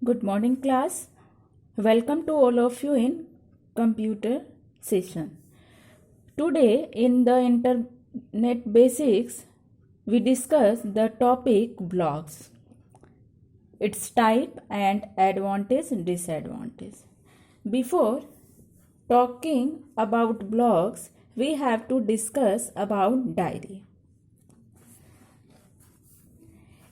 Good morning, class. Welcome to all of you in computer session. Today in the internet basics, we discuss the topic blogs, its type and advantage and disadvantage. Before talking about blogs, we have to discuss about diary.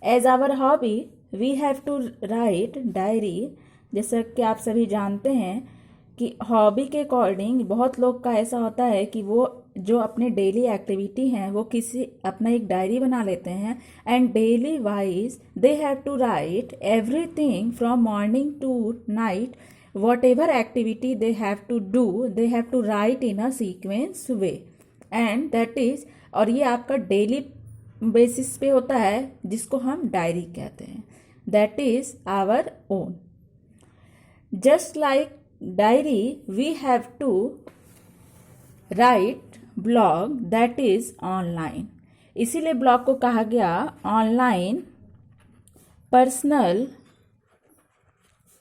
As our hobby, we have to write diary. जैसा कि आप सभी जानते हैं कि hobby के according बहुत लोग का ऐसा होता है कि वो जो अपने डेली एक्टिविटी हैं वो किसी अपना एक डायरी बना लेते हैं and daily wise they have to write everything from morning to night. Whatever activity they have to do, they have to write in a sequence way and that is, और ये आपका daily basis पे होता है जिसको हम diary कहते हैं. That is our own. Just like diary we have to write blog that is online. इसीलिए ब्लॉग को कहा गया online personal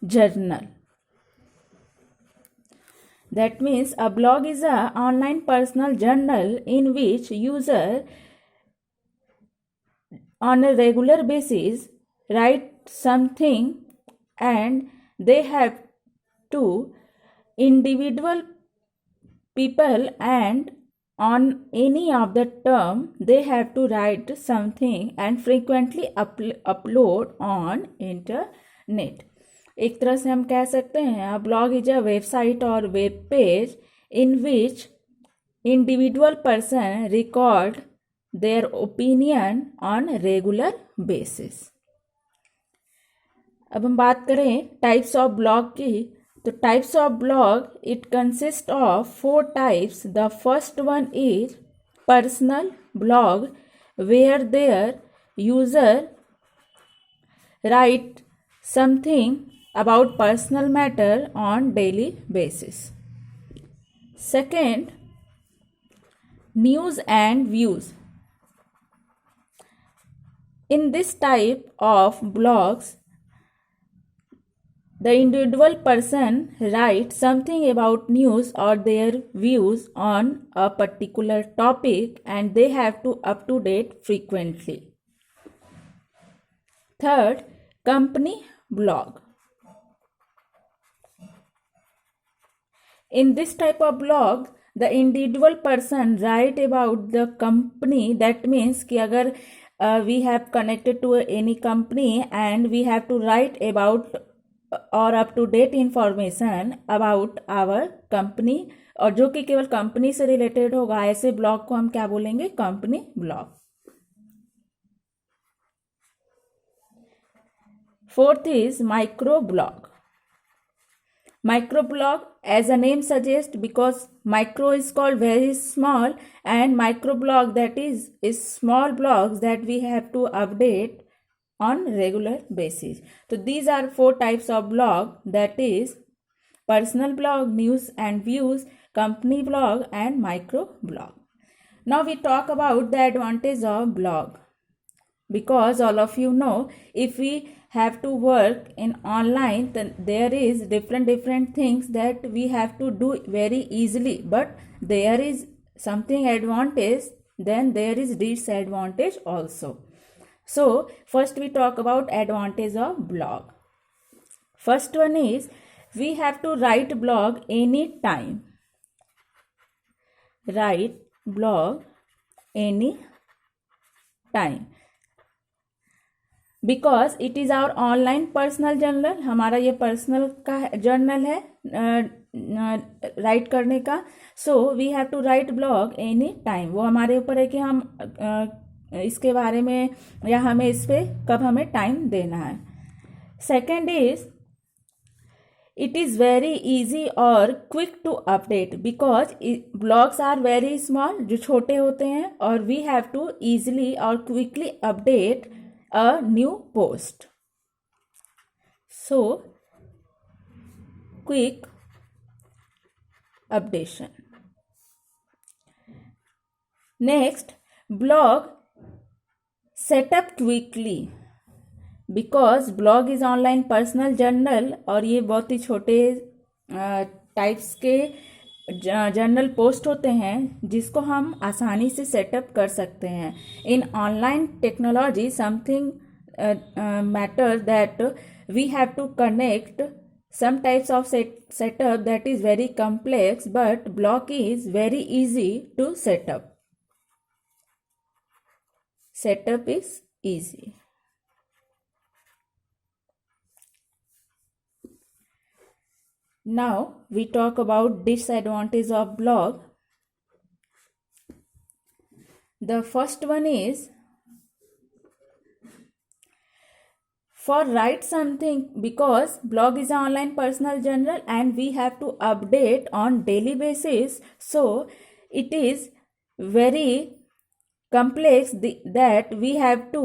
journal. That means a blog is a online personal journal in which user on a regular basis write something and they have to individual people and on any of the term they have to write something and frequently upload on internet. एक तरह से हम कह सकते हैं blog is a website और web page in which individual person record their opinion on regular basis. अब हम बात करें टाइप्स ऑफ ब्लॉग की, तो types of blog it consist of 4 types. The first one is personal blog where their user write something about personal matter on daily basis. Second, news and views. In this type of blogs, the individual person writes something about news or their views on a particular topic and they have to up to date frequently. Third, company blog. In this type of blog, the individual person write about the company. That means कि अगर we have connected to any company and we have to write about or up to date information about our company, और जो कि केवल company से related होगा, ऐसे blog को हम क्या बोलेंगे? Company blog. Fourth is micro blog. Microblog, as a name suggests, because micro is called very small, and microblog that is small blogs that we have to update on regular basis. So these are 4 types of blog, that is personal blog, news and views, company blog and microblog. Now we talk about the advantage of blog, because all of you know if we have to work in online then there is different things that we have to do very easily, but there is something advantage, then there is disadvantage also. So first we talk about advantage of blog. First one is we have to write blog any time. Write blog any time because it is our online personal journal. हमारा ये personal का journal है write करने का. So we have to write blog any time. वो हमारे ऊपर है कि हम इसके बारे में या हमें इस पर कब हमें टाइम देना है. Second is it is very easy और quick to update, because blogs are very small, जो छोटे होते हैं, और वी हैव टू ईजिली और quickly update a new post. So quick updation. Next, blog set up quickly. Because blog is online personal journal, और ये बहुत ही छोटे टाइप्स के जर्नल पोस्ट होते हैं जिसको हम आसानी से सेटअप कर सकते हैं. In online technology something matter that we have to connect some types of setup that is very complex, but blog is very easy to set up. Setup is easy. Now we talk about disadvantage of blog. The first one is for write something, because blog is an online personal journal and we have to update on daily basis, so it is very complex that we have to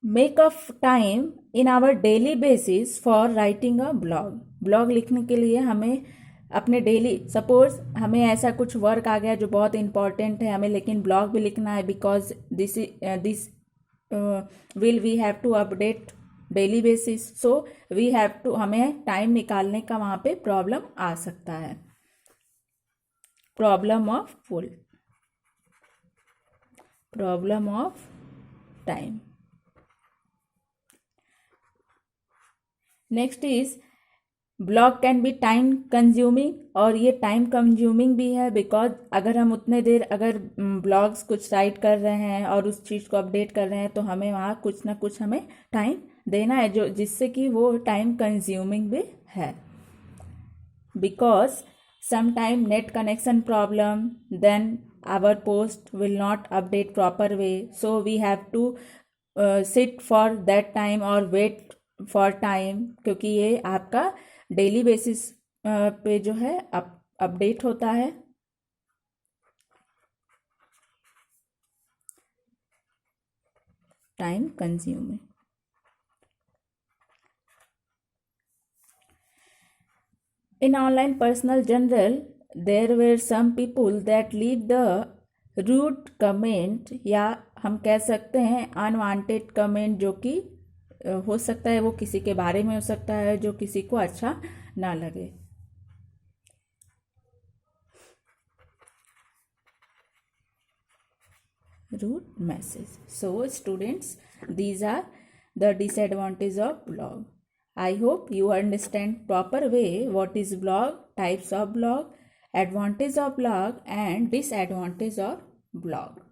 make of time in our daily basis for writing a blog लिखने के लिए हमें अपने daily, suppose हमें ऐसा कुछ work आ गया जो बहुत इंपॉर्टेंट है हमें, लेकिन ब्लॉग भी लिखना है, because this will we have to update daily basis, so we have to, हमें टाइम निकालने का वहाँ पे प्रॉब्लम आ सकता है. Problem of time. Next is blog can be time consuming, और ये टाइम कंज्यूमिंग भी है, बिकॉज अगर हम उतने देर अगर ब्लॉग्स कुछ राइट कर रहे हैं और उस चीज़ को अपडेट कर रहे हैं तो हमें वहाँ कुछ ना कुछ हमें टाइम देना है, जो जिससे कि वो टाइम कंज्यूमिंग भी है. Because some time net connection problem, then our post will not update proper way, so we have to sit for that time और वेट फॉर टाइम, क्योंकि ये आपका डेली बेसिस पे जो है अपडेट होता है. Time consuming. In online personal journal, there were some people that leave the rude comment, या हम कह सकते हैं unwanted comment, जो कि हो सकता है वो किसी के बारे में हो सकता है जो किसी को अच्छा ना लगे. Rude message. So students, these are the disadvantages of blog. I hope you understand proper way what is blog, types of blog, advantage of blog and disadvantage of blog.